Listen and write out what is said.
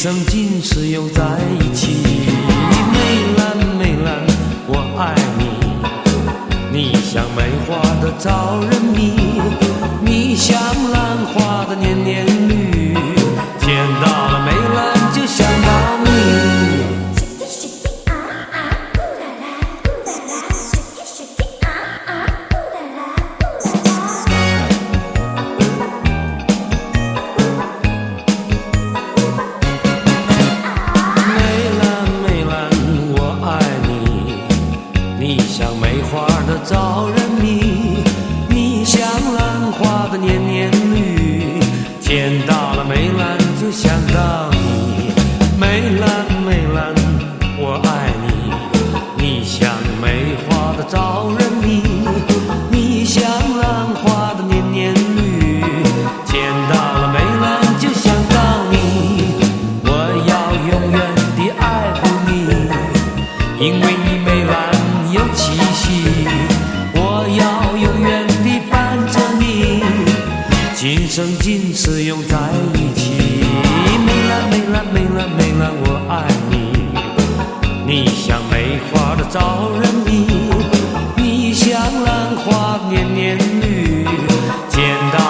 生今世又在一起。梅兰梅兰，我爱你，你像梅花的招人迷，你像兰花的年年绿，见到了梅兰就想到你。你像梅花的招人迷，你像兰花的年年绿，见到了梅兰就想到你。梅兰梅兰，我爱你，你像梅花的招人迷，你像兰花的年年绿，见到了梅兰就想到你。我要永远地爱护你，因为你梅兰有气息，我要永远地伴着你，今生今世永在一起。梅兰梅兰梅兰梅兰，我爱你，你像梅花的招人迷，你像兰花年年绿，见到